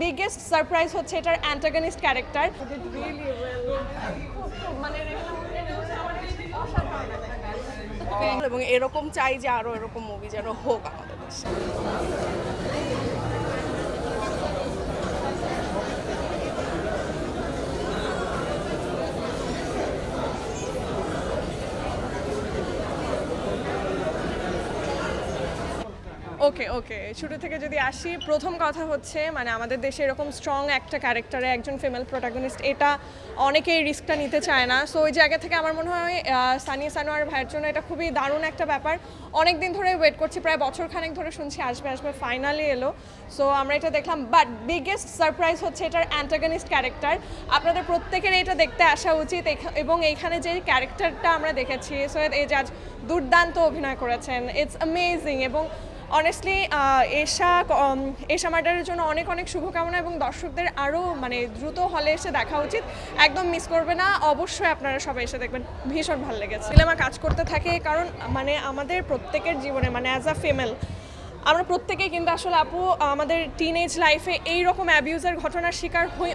Biggest surprise হচ্ছে এটার antagonist character. এবং এরকম চাই যে আরো এরকম মুভি যেন হোক আমাদের দেশে। ওকে শুরু থেকে যদি আসি, প্রথম কথা হচ্ছে মানে আমাদের দেশে এরকম স্ট্রং একটা ক্যারেক্টারে একজন ফিমেল প্রোটাগনিস্ট, এটা অনেকেই রিস্কটা নিতে চায় না। সো ওই জায়গা থেকে আমার মনে হয় সানিয়া সানোয়ার ভাইয়ের জন্য এটা খুবই দারুণ একটা ব্যাপার। অনেক দিন ধরে ওয়েট করছি, প্রায় বছরখানেক ধরে শুনছি আসবে, ফাইনালি এলো। সো আমরা এটা দেখলাম, বাট বিগেস্ট সারপ্রাইজ হচ্ছে এটার অ্যান্টাগনিস্ট ক্যারেক্টার। আপনাদের প্রত্যেকের এটা দেখতে আসা উচিত। এবং এইখানে যে ক্যারেক্টারটা আমরা দেখেছি, সৈয়দ এজাজ দুর্দান্ত অভিনয় করেছেন, ইটস অ্যামেজিং। এবং অনেস্টলি এশা মার্ডারের জন্য অনেক শুভকামনা, এবং দর্শকদের আরও মানে দ্রুত হলে এসে দেখা উচিত, একদম মিস করবে না। অবশ্যই আপনারা সবাই এসে দেখবেন, ভীষণ ভালো লেগেছে। সিনেমা কাজ করতে থাকে কারণ মানে আমাদের প্রত্যেকের জীবনে মানে অ্যাজ আ ফিমেল আমরা প্রত্যেকেই কিন্তু আসলে আপু আমাদের টিনেজ লাইফে এই রকম অ্যাবিউজের ঘটনার শিকার হই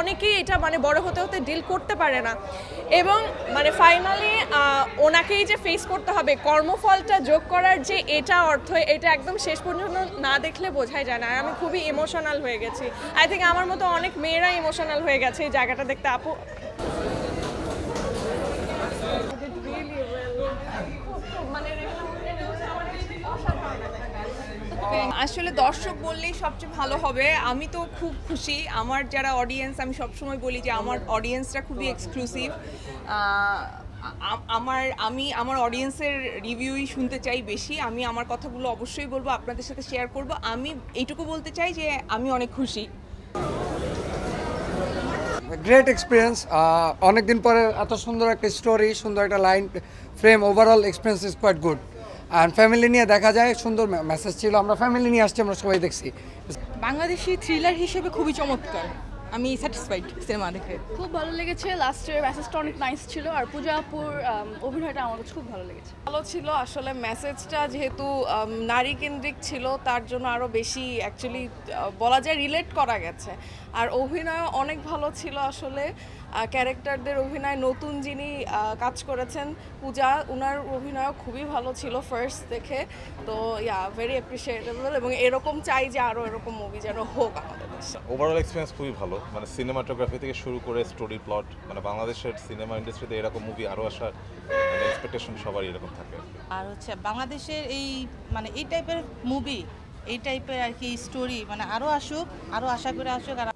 অনেকেই এটা মানে বড় হতে ডিল করতে পারে না। এবং মানে ফাইনালি ওনাকেই যে ফেস করতে হবে, কর্মফলটা যোগ করার যে এটা অর্থ, এটা একদম শেষ পর্যন্ত না দেখলে বোঝাই যায় না। আর আমি খুবই ইমোশনাল হয়ে গেছি। আই থিঙ্ক আমার মতো অনেক মেয়েরা ইমোশনাল হয়ে গেছে এই জায়গাটা দেখতে। আপু আসলে দর্শক বললেই সবচেয়ে ভালো হবে। আমি তো খুব খুশি। আমার যারা অডিয়েন্স, আমি সবসময় বলি যে আমার অডিয়েন্সটা খুবই এক্সক্লুসিভ। আমার অডিয়েন্সের রিভিউই শুনতে চাই বেশি। আমি আমার কথাগুলো অবশ্যই বলবো, আপনাদের সাথে শেয়ার করব। আমি এইটুকু বলতে চাই যে আমি অনেক খুশি। Great experience. অনেকদিন পরে এত সুন্দর একটা স্টোরি, সুন্দর একটা line frame, overall experience is quite good. And family নিয়ে দেখা যায়, সুন্দর মেসেজ ছিল। আমরা ফ্যামিলি নিয়ে আসছি, আমরা সবাই দেখছি। বাংলাদেশি থ্রিলার হিসেবে খুবই চমৎকার। আমি স্যাটিসফাইড সিনেমা দেখে। খুব ভালো লেগেছে। লাস্টের মেসেজটা অনেক নাইস ছিল, আর পূজা আপুর অভিনয়টা আমার কাছে খুব ভালো লেগেছে। ভালো ছিল আসলে। মেসেজটা যেহেতু নারী কেন্দ্রিক ছিল, তার জন্য আরও বেশি অ্যাকচুয়ালি বলা যায় রিলেট করা গেছে। আর অভিনয় অনেক ভালো ছিল আসলে। ক্যারেক্টারদের অভিনয়, নতুন যিনি কাজ করেছেন পূজা, ওনার অভিনয় খুবই ভালো ছিল ফার্স্ট দেখে। তো ভেরি অ্যাপ্রিসিয়েটেবল, এবং এরকম চাই যে আরও এরকম মুভি যেন হোক আমাদের দেশে। ওভারঅল এক্সপিরিয়েন্স খুবই ভালো। মানে সিনেমাটোগ্রাফি থেকে শুরু করে স্টোরি প্লট, মানে বাংলাদেশের সিনেমা ইন্ডাস্ট্রিতে এরকম মুভি আরও আসার মানে এক্সপেকটেশন সবারই এরকম থাকে। আর হচ্ছে বাংলাদেশের এই মানে এই টাইপের মুভি, এই টাইপের আর কি স্টোরি মানে আরও আসুক, আরও আশা করে আসুক। আর